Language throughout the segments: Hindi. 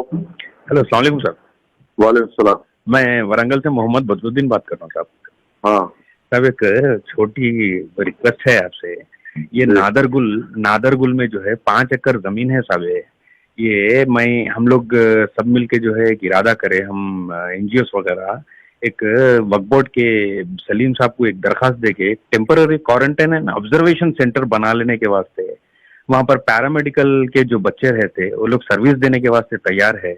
हेलो, अस्सलाम वालेकुम सर। वालेकुम सलाम। मैं वारंगल से मोहम्मद बदरुद्दीन बात कर रहा हूँ साहब। हाँ साहब, एक छोटी रिक्वेस्ट है आपसे। ये जी। नादरगुल में जो है 5 एकड़ जमीन है साहब। ये हम लोग सब मिलके जो है एक इरादा करें, हम एनजीओस वगैरह एक वक्फ बोर्ड के सलीम साहब को एक दरखास्त देके temporary quarantine and observation centre बना लेने के वास्ते, वहाँ पर पैरामेडिकल के जो बच्चे रहते वो लोग सर्विस देने के वास्ते तैयार है।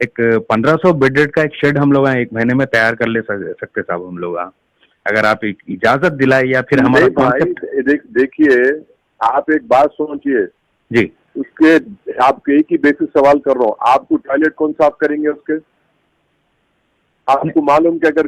एक 1500 बेडेड का एक शेड हम लोग 1 महीने में तैयार कर ले सकते साहब हम लोग। अगर आप एक इजाजत दिलाए या फिर हमारा नहीं भाई, देखिए आप एक बात सोचिए जी। उसके आपके एक ही बेसिक सवाल कर रहा हूँ, आपको टॉयलेट कौन साफ करेंगे उसके? आपको मालूम कि अगर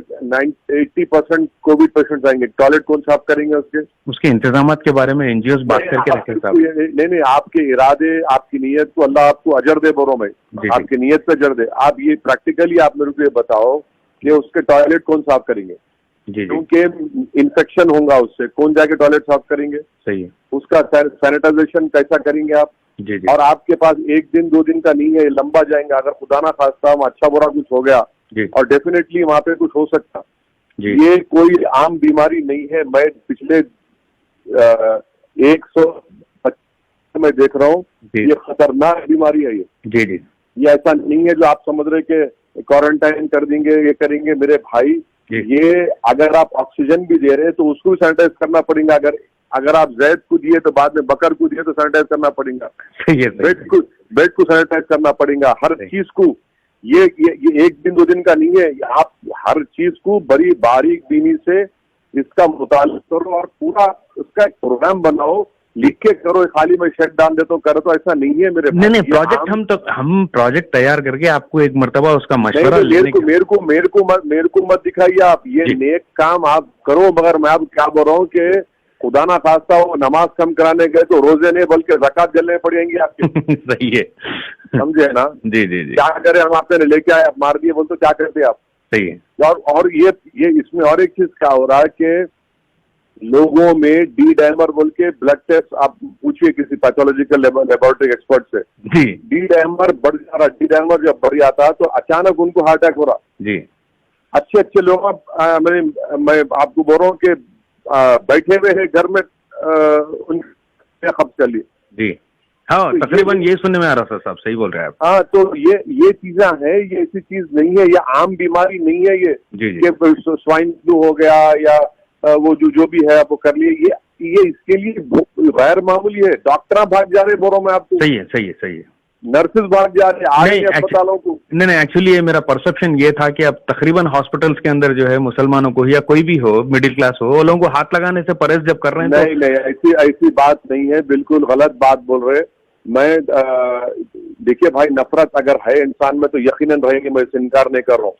80% कोविड पेशेंट आएंगे, टॉयलेट कौन साफ करेंगे उसके इंतजाम के बारे में एनजीओ बात करके रखे साहब। नहीं, आपके इरादे, आपकी नीयत को अल्लाह आपको अजर दे। बोलो मैं आपकी नीयत पे अजर दे। आप ये प्रैक्टिकली आप मेरे को ये बताओ कि उसके टॉयलेट कौन साफ करेंगे? क्योंकि इन्फेक्शन होगा उससे, कौन जाके टॉयलेट साफ करेंगे? सही है। उसका सैनिटाइजेशन कैसा करेंगे आप? जी। और आपके पास 1 दिन 2 दिन का नहीं है, लंबा जाएंगे। अगर खुदा ना खास्ता अच्छा बुरा कुछ हो गया और डेफिनेटली वहां पे कुछ हो सकता। ये कोई आम बीमारी नहीं है। मैं पिछले 100 में देख रहा हूँ, ये खतरनाक बीमारी है। ये ऐसा नहीं है जो आप समझ रहे कि क्वारंटाइन कर देंगे, ये करेंगे। मेरे भाई, ये अगर आप ऑक्सीजन भी दे रहे हैं तो उसको भी सैनिटाइज करना पड़ेगा। अगर आप जैद को दिए तो बाद में बकर को दिए तो सैनिटाइज करना पड़ेगा। बेड को सैनिटाइज करना पड़ेगा, हर चीज को। ये 1 दिन 2 दिन का नहीं है। आप हर चीज को बड़ी बारीक बीनी से इसका मुताला करो और पूरा उसका एक प्रोग्राम बनाओ, लिख के करो। खाली मैं शेड डाल देता हूँ करो तो ऐसा नहीं है मेरे। नहीं, प्रोजेक्ट हम प्रोजेक्ट तैयार करके आपको एक मरतबा उसका मशवरा मेरे को मत दिखाइए आप। ये नेक काम आप करो, मगर मैं अब क्या बोल रहा हूँ कि खुदा ना खास्ता वो नमाज कम कराने गए तो रोजे नहीं बल्कि ज़कात जलने पड़ेंगी आपके। सही है, समझे ना? जी। क्या करें हम? आपने लेके आए, आप मार दिए, बोल तो क्या करते आप? सही है। और ये इसमें और एक चीज क्या हो रहा है कि लोगों में डी डायमर बोल के ब्लड टेस्ट आप पूछिए किसी पैथोलॉजिकल लेबोरेटरी एक्सपर्ट से। डी डायमर बढ़ जा रहा। डी डायमर जब बढ़ जाता है तो अचानक उनको हार्ट अटैक हो रहा। अच्छे लोग, मैं आपको बोल रहा हूँ कि बैठे हुए हैं घर में, उनने खब्ज कर लिए। हाँ, तकरीबन ये सुनने में आ रहा था साहब। सही बोल रहे हैं आप। हाँ, तो ये चीजें हैं, ये ऐसी चीज नहीं है, ये आम बीमारी नहीं है। ये स्वाइन फ्लू हो गया या वो जो भी है वो कर लिए। ये इसके लिए गैर मामूली है। डॉक्टर भाग जा रहे, बोल रहा हूँ मैं आपको। सही है। नर्सेज भाग जा रहे अस्पतालों को। नहीं, एक्चुअली ये मेरा परसेप्शन ये था कि अब तकरीबन हॉस्पिटल्स के अंदर जो है मुसलमानों को या कोई भी हो, मिडिल क्लास हो, वो लोगों को हाथ लगाने से परहेज जब कर रहे हैं। नहीं, ऐसी बात नहीं है। बिल्कुल गलत बात बोल रहे। मैं देखिए भाई, नफरत अगर है इंसान में तो यकीनन रहेंगे, मैं इससे इनकार नहीं कर रहा हूँ।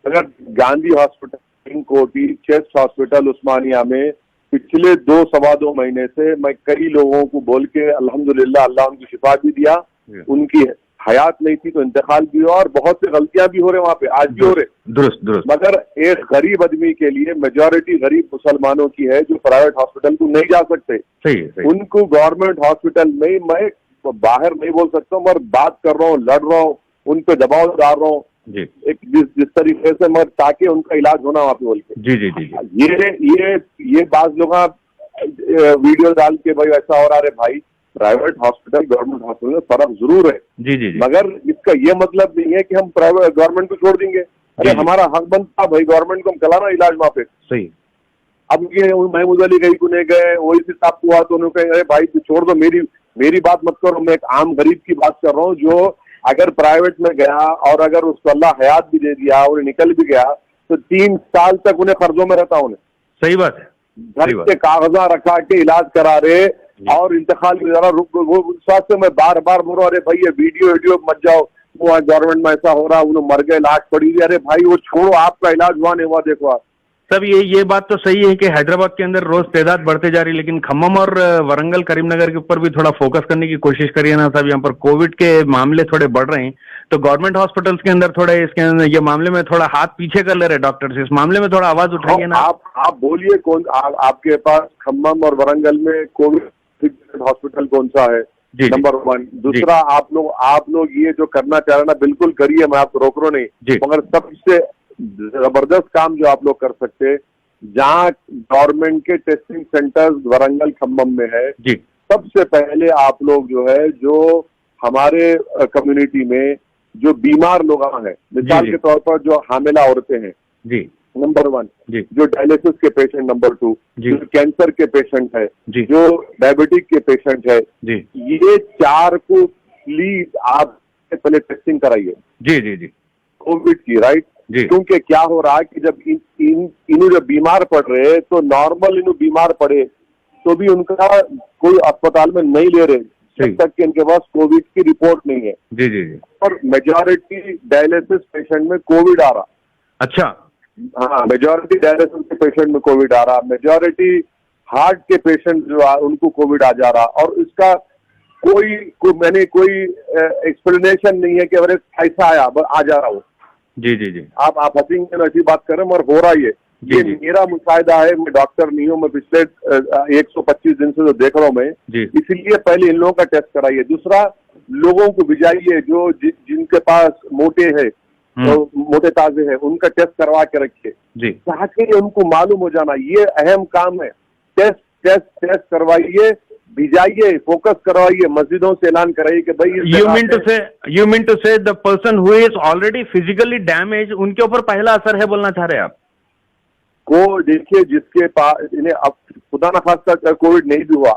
अगर गांधी हॉस्पिटल, कोटी, चेस्ट हॉस्पिटल उस्मानिया में पिछले 2-2.25 महीने से मैं कई लोगों को बोल के अल्हम्दुलिल्लाह अल्लाह उनको शिफा भी दिया। उनकी हयात नहीं थी तो इंतकाल भी हुआ और बहुत सी गलतियां भी हो रहे वहां पे, आज भी हो रहे। दुरुस्त। मगर एक गरीब आदमी के लिए मेजॉरिटी गरीब मुसलमानों की है जो प्राइवेट हॉस्पिटल को नहीं जा सकते। सही। उनको गवर्नमेंट हॉस्पिटल में, मैं बाहर नहीं बोल सकता हूँ, मगर बात कर रहा हूँ, लड़ रहा हूँ, उन पे दबाव डाल रहा हूँ एक जिस तरीके से, मगर ताकि उनका इलाज होना वहां पे बोल के। ये बात लोग वीडियो डाल के भाई ऐसा हो रहा है। भाई, प्राइवेट हॉस्पिटल गवर्नमेंट हॉस्पिटल में फर्क जरूर है। मगर इसका ये मतलब नहीं है कि हम प्राइवेट गवर्नमेंट को छोड़ देंगे। अरे हमारा हक बनता भाई गवर्नमेंट को हम कराना इलाज वहां पे। सही। अब ये महमूद अली गई को नहीं गए, वही से साहब हुआ तो उन्होंने कहा अरे भाई तू छोड़ दो, मेरी बात मत करो। मैं एक आम गरीब की बात कर रहा हूँ जो अगर प्राइवेट में गया और अगर उसको अल्लाह हयात भी दे दिया, उन्हें निकल भी गया तो 3 साल तक उन्हें कर्जों में रहता। उन्हें सही बात है, घर के कागजा रखा के इलाज करा रहे और इंतकाल जरा वो स्वास्थ्य में बार बोल रहा अरे भाई ये वीडियो मत जाओ, वो गवर्नमेंट में ऐसा हो रहा, उन्हें मर गए, लाश पड़ी हुई। अरे भाई वो छोड़ो, आपका इलाज हुआ नहीं हुआ देखो आप। सब ये बात तो सही है कि हैदराबाद के अंदर रोज तादाद बढ़ते जा रही है, लेकिन खम्मम और वरंगल करीमनगर के ऊपर भी थोड़ा फोकस करने की कोशिश करिए ना साहब। यहाँ पर कोविड के मामले थोड़े बढ़ रहे हैं तो गवर्नमेंट हॉस्पिटल्स के अंदर थोड़े इसके अंदर ये मामले में थोड़ा हाथ पीछे कर ले रहे डॉक्टर्स। इस मामले में थोड़ा आवाज उठाइए ना। आप बोलिए कौन आपके पास खम्मम और वरंगल में कोविड हॉस्पिटल कौन सा है? नंबर 1। दूसरा, आप लोग ये जो करना चाह रहे हैं ना, बिल्कुल करिए, मैं आपको रोक रहा नहीं, मगर सबसे जबरदस्त काम जो आप लोग कर सकते हैं, जहाँ गवर्नमेंट के टेस्टिंग सेंटर्स वरंगल खम्मम में है, सबसे पहले आप लोग जो है, जो हमारे कम्युनिटी में जो बीमार लोग हैं, मिसाल के तौर पर जो हामिला औरतें हैं, नंबर 1, जो डायलिसिस के पेशेंट, नंबर 2, जो कैंसर के पेशेंट है, जो डायबिटिक के पेशेंट है, ये 4 को प्लीज आप पहले टेस्टिंग कराइए कोविड की, राइट? क्योंकि क्या हो रहा है कि जब इन्हों जब बीमार पड़ रहे हैं, तो नॉर्मल इन्हों बीमार पड़े तो भी उनका कोई अस्पताल में नहीं ले रहे जब तक कि इनके पास कोविड की रिपोर्ट नहीं है। और मेजॉरिटी डायलिसिस पेशेंट में कोविड आ रहा। अच्छा। हाँ, मेजॉरिटी डायलिसिस के पेशेंट में कोविड आ रहा, मेजॉरिटी हार्ट के पेशेंट जो है उनको कोविड आ जा रहा, और इसका कोई एक्सप्लेनेशन नहीं है कि अगर ऐसा आया आ जा रहा हो। आप हंसेंगे ना, ऐसी बात करें, मगर हो रहा है ये मेरा मुशाहिदा है। मैं डॉक्टर नहीं हूँ, मैं पिछले 125 दिन से जो देख रहा हूँ मैं, इसीलिए पहले इन लोगों का टेस्ट कराइए। दूसरा, लोगों को भिजाइए जो जिनके पास मोटे है, तो मोटे ताजे हैं, उनका टेस्ट करवा के रखिए ताकि उनको मालूम हो जाना। ये अहम काम है। टेस्ट करवाइए, भिजाइए, फोकस करवाइए, मस्जिदों से ऐलान कराइए कि भाई यू मीन टू से the person who is already physically damage, उनके ऊपर पहला असर है बोलना चाह रहे हैं आप? को देखिए, जिसके पास इन्हें अब खुदा न खास्ता कोविड नहीं भी हुआ,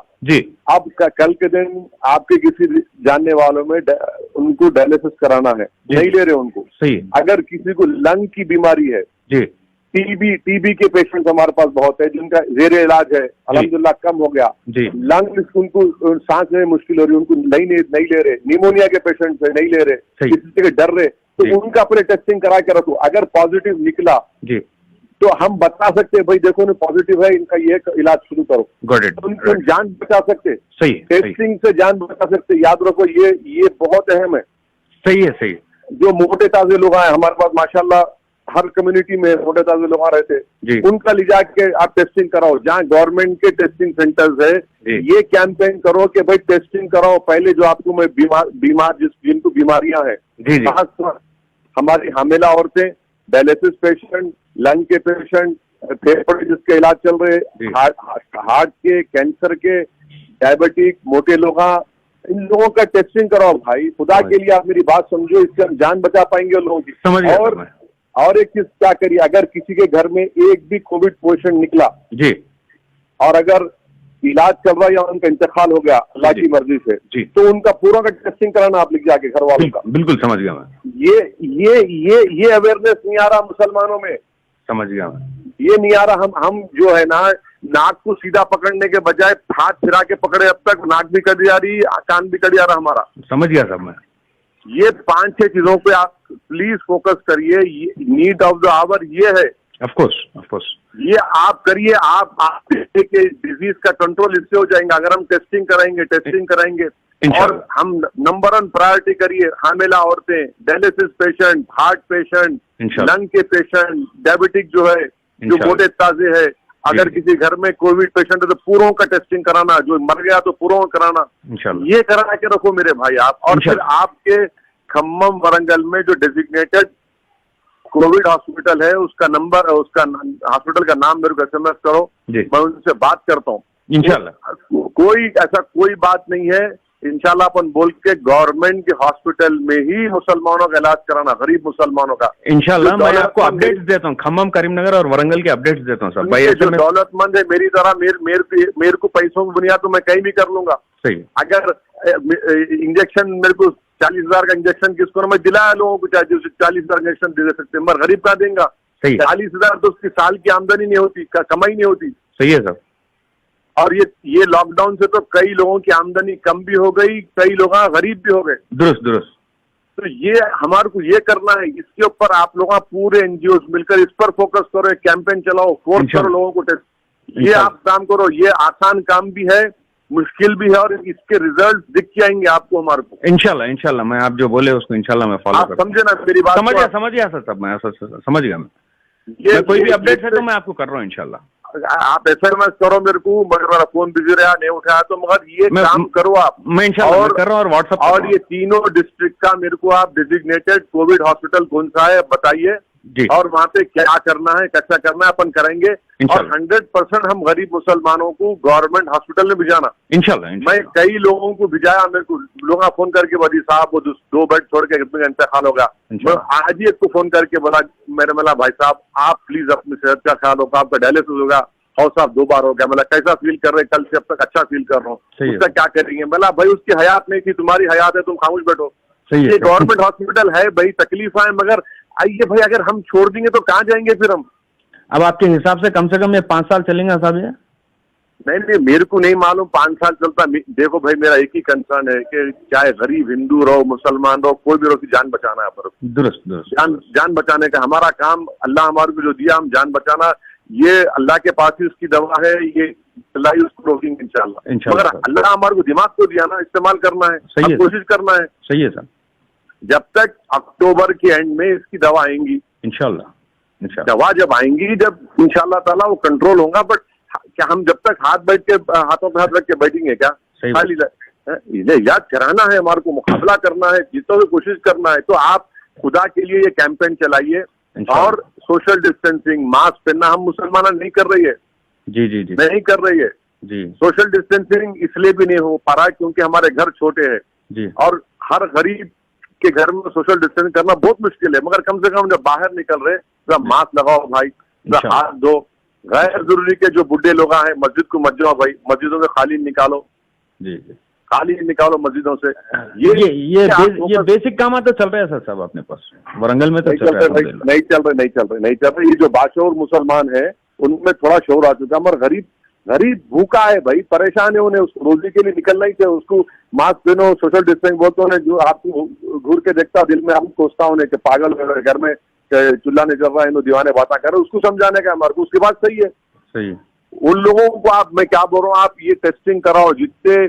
अब कल के दिन आपके किसी जानने वालों में उनको डायलिसिस कराना है, नहीं ले रहे उनको। सही। अगर किसी को लंग की बीमारी है, टीबी के पेशेंट हमारे पास बहुत है जिनका जेरे इलाज है, अल्हम्दुलिल्लाह कम हो गया। लंग उनको सांस लेने मुश्किल हो रही है, उनको नहीं ले रहे। निमोनिया के पेशेंट है, नहीं ले रहे, किसी से डर रहे, तो उनका अपने टेस्टिंग करा के रखो। अगर पॉजिटिव निकला तो हम बता सकते हैं भाई देखो ना पॉजिटिव है, इनका ये इलाज शुरू करो। उनको जान बचा सकते, टेस्टिंग से जान बचा सकते। याद रखो, ये बहुत अहम है। सही है। जो मोटे ताजे लोग आए हमारे पास, माशाल्लाह हर कम्युनिटी में मोटे ताजे लोग आ रहे थे, उनका ले जाके आप टेस्टिंग कराओ। जहाँ गवर्नमेंट के टेस्टिंग सेंटर्स है, ये कैंपेन करो कि भाई टेस्टिंग कराओ पहले। जो आपको मैं बीमार जिनको बीमारियां हैं, हमारी हामिला औरतें, डायलिसिस पेशेंट, लंग के पेशेंट, फेफड़े जिसके इलाज चल रहे, हार्ट के, कैंसर के, डायबिटिक, मोटे लोग, इन लोगों का टेस्टिंग कराओ भाई। खुदा के लिए आप मेरी बात समझो, इससे हम जान बचा पाएंगे लोगों की। और एक चीज क्या करिए, अगर किसी के घर में एक भी कोविड पेशेंट निकला और अगर इलाज चल रहा है या उनका इंतकाल हो गया अल्लाह की मर्जी से, तो उनका पूरा का टेस्टिंग कराना आप लिख जाके घर वालों का। बिल्कुल समझ गया मैं। ये अवेयरनेस नहीं आ रहा मुसलमानों में, समझ गया मैं। ये नहीं आ रहा। हम जो है ना, नाक को सीधा पकड़ने के बजाय हाथ फिरा के पकड़े, अब तक नाक भी कट जा रही, कान भी कट जा रहा हमारा। समझ गया सब मैं। ये 5-6 चीजों पे आप प्लीज फोकस करिए। नीड ऑफ द आवर ये है। ऑफ कोर्स ये आप करिए। आप डिजीज का कंट्रोल इससे हो जाएगा अगर हम टेस्टिंग कराएंगे। और हम नंबर 1 प्रायोरिटी करिए हामिला औरतें, dialysis patient, heart patient, lung के पेशेंट, डायबिटिक जो है, जो मोटे ताजे है। अगर किसी घर में कोविड पेशेंट है तो पूरों का टेस्टिंग कराना, जो मर गया तो पूरों का कराना, ये करा के रखो मेरे भाई आप। और फिर आपके खम्मम वरंगल में जो डेजिग्नेटेड कोविड हॉस्पिटल है, उसका नंबर, उसका हॉस्पिटल का नाम मेरे को SMS करो, मैं उनसे बात करता हूँ इंशाल्लाह। कोई बात नहीं है, इंशाल्लाह अपन बोल के गवर्नमेंट के हॉस्पिटल में ही मुसलमानों का इलाज कराना, गरीब मुसलमानों का इंशाल्लाह। मैं आपको अपडेट्स देता हूँ, खम्मम, करीमनगर और वरंगल के अपडेट्स देता हूँ सब भाई। जो दौलतमंद है मेरी तरह, मेरे को पैसों की बुनियाद तो मैं कहीं भी कर लूंगा। सही। अगर इंजेक्शन मेरे को 40,000 का इंजेक्शन किसको ना मैं दिलाया लोगों को, चाहे 40,000 इंजेक्शन दे सकते हैं, मगर गरीब का देंगे 40,000 तो उसकी साल की आमदनी नहीं होती, कमाई नहीं होती। सही है सर। और ये लॉकडाउन से तो कई लोगों की आमदनी कम भी हो गई, कई लोग गरीब भी हो गए। दुरुस्त। तो ये हमारे को ये करना है। इसके ऊपर आप लोग पूरे NGOs मिलकर इस पर फोकस करो, कैंपेन चलाओ, फोर्स करो लोगों को टेस्ट। ये आप काम करो। ये आसान काम भी है, मुश्किल भी है, और इसके रिजल्ट दिख के आएंगे आपको हमारे को इंशाल्लाह। मैं आप जो बोले उसको इंशाल्लाह मैं फॉलो करूंगा। समझे ना मेरी बात? समझ गया सर। सब मैं समझ गया। मैं कोई भी अपडेट है तो मैं आपको कर रहा हूँ इंशाल्लाह। आप SMS करो मेरे को, मगर मेरा फोन बिजी रहा, नहीं उठाया, तो मगर ये काम करो आप। मैं इंशाल्लाह कर रहा हूँ, और व्हाट्सएप और ये तीनों डिस्ट्रिक्ट का मेरे को आप डिजिग्नेटेड कोविड हॉस्पिटल कौन सा है बताइए, और वहाँ पे क्या करना है, कैसा करना है, अपन करेंगे। और 100% हम गरीब मुसलमानों को गवर्नमेंट हॉस्पिटल में भिजाना इंशाल्लाह। मैं कई लोगों को भिजाया, मेरे को लोग फोन करके बोली साहब वो 2 बेड छोड़ के कितने इंतकाल होगा। मैं आज ही एक को फोन करके बोला, मेरे मला भाई साहब आप प्लीज अपनी सेहत का ख्याल होगा, आपका डायलिसिस होगा, और साहब 2 बार हो गया, मतलब कैसा फील कर रहे, कल से अब तक अच्छा फील कर रहा हूँ, उसका क्या करेंगे। मतलब भाई उसकी हयात नहीं थी, तुम्हारी हयात है, तुम खामोश बैठो। ये गवर्नमेंट हॉस्पिटल है भाई, तकलीफ है, मगर आइए भाई अगर हम छोड़ देंगे तो कहाँ जाएंगे फिर हम। अब आपके हिसाब से कम ये 5 साल चलेंगे साहब ये? नहीं, मेरे को नहीं मालूम 5 साल चलता। देखो भाई मेरा एक ही कंसर्न है कि चाहे गरीब हिंदू रहो, मुसलमान रहो, कोई भी रहो, जान बचाना है पर दुरुस्त जान बचाने का हमारा काम। अल्लाह हमारे को जो दिया हम जान बचाना, ये अल्लाह के पास ही उसकी दवा है, ये अल्लाह ही उसको रोकेंगे इंशाल्लाह। मगर अल्लाह हमारे को दिमाग को दिया ना, इस्तेमाल करना है, कोशिश करना है। सही है सर। जब तक अक्टूबर के एंड में इसकी दवा आएंगी इंशाल्लाह, दवा जब आएंगी, जब इंशाल्लाह ताला वो कंट्रोल होगा। बट क्या हम जब तक हाथों पे हाथ रख के बैठेंगे क्या? खाली याद कराना है हमारे को, मुकाबला करना है, जितना भी कोशिश करना है। तो आप खुदा के लिए ये कैंपेन चलाइए, और सोशल डिस्टेंसिंग, मास्क पहनना हम मुसलमान नहीं कर रही है, जी नहीं कर रही है जी। सोशल डिस्टेंसिंग इसलिए भी नहीं हो पा रहा क्योंकि हमारे घर छोटे हैं जी, और हर गरीब के घर में सोशल डिस्टेंस करना बहुत मुश्किल है। मगर कम से कम जब बाहर निकल रहे तो मास्क लगाओ भाई, हाथ धो। गैर जरूरी के जो बुढ़े लोग हैं मस्जिद को मत जाओ भाई, मस्जिदों से खाली निकालो जी, खाली निकालो मस्जिदों से। ये बेसिक काम तो चल रहा है सर साहब अपने पास वरंगल में तो नहीं चल रहे। ये जो बाशऊर मुसलमान है उनमें थोड़ा शोर आ चुका है, मगर गरीब भूखा है भाई, परेशान है, उन्हें उसको रोजी के लिए निकलना ही चाहिए। उसको मास्क पहनो, सोशल डिस्टेंस बोलते हैं, जो आपको घूर के देखता दिल में हम सोचता हूँ कि पागल घर में चूल्हा नहीं चल रहा है, दीवाने बातें कर रहे, उसको समझाने का हमारे को, उसकी बात सही है। उन लोगों को मैं क्या बोल रहा हूँ, आप ये टेस्टिंग कराओ, जितने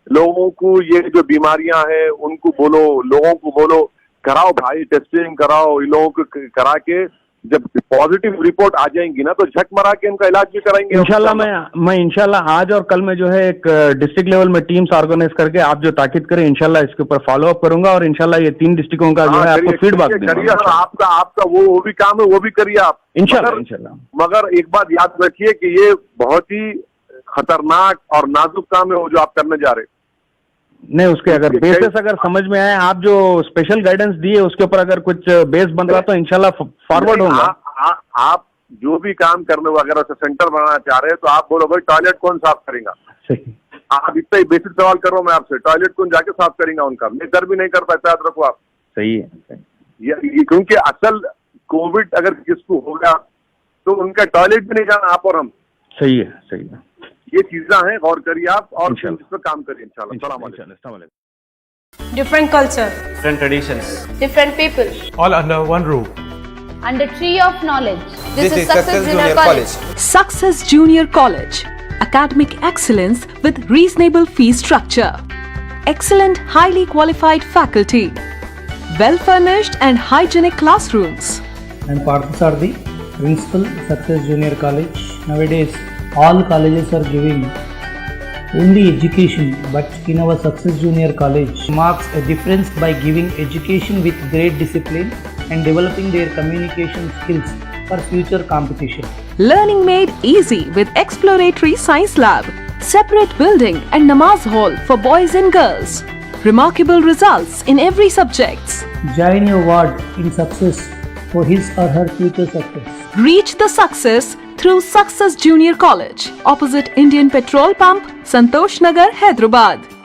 लोगों को ये जो बीमारियां हैं उनको बोलो, लोगों को बोलो कराओ भाई, टेस्टिंग कराओ। इन लोगों को करा के जब पॉजिटिव रिपोर्ट आ जाएंगी ना, तो झक मरा के इनका इलाज भी कराएंगे इंशाल्लाह। मैं इंशाल्लाह आज और कल में जो है एक डिस्ट्रिक्ट लेवल में टीम्स ऑर्गेनाइज करके आप जो ताकीद करें इंशाल्लाह इसके ऊपर फॉलो अप करूंगा, और इंशाल्लाह ये 3 डिस्ट्रिक्टों का जो है आपको फीडबैक दूंगा। आपका वो भी काम है, वो भी करिए आप इंशाल्लाह। मगर एक बात याद रखिए कि ये बहुत ही खतरनाक और नाजुक काम है वो जो आप करने जा रहे। नहीं, उसके अगर बेसिस अगर समझ में आए, आप जो स्पेशल गाइडेंस दिए उसके ऊपर अगर कुछ बेस बन रहा तो इंशाल्लाह फॉरवर्ड होगा। आप जो भी काम करने को अगर ऐसा सेंटर बनाना चाह रहे हैं तो आप बोलो भाई टॉयलेट कौन साफ करेगा। आप इतना ही बेसिक सवाल कर रहा हूँ मैं आपसे, टॉयलेट कौन जाके साफ करेगा उनका? मैं इधर भी नहीं कर पाता, याद रखो आप। सही है, क्योंकि असल कोविड अगर किसको हो गया तो उनका टॉयलेट भी नहीं जाना आप और हम। सही है। ये चीजें हैं, गौर करिए आप और इस पर काम करिए इंशाल्लाह। Different culture, different traditions, different people, all under one roof. under tree of knowledge. This is Success Junior College. Success Junior College. Academic excellence with reasonable fee structure. Excellent, highly qualified faculty. Well-furnished and hygienic classrooms. I'm Parthasarthi, Principal, Success Junior College. Nowadays, all colleges are giving only education, but in our Success Junior College marks a difference by giving education with great discipline and developing their communication skills for future competition. Learning made easy with exploratory science lab, separate building and namaz hall for boys and girls. Remarkable results in every subject. Join your ward in success for his or her future success. Reach the success through Success Junior College, opposite Indian Petrol Pump, Santosh Nagar, Hyderabad.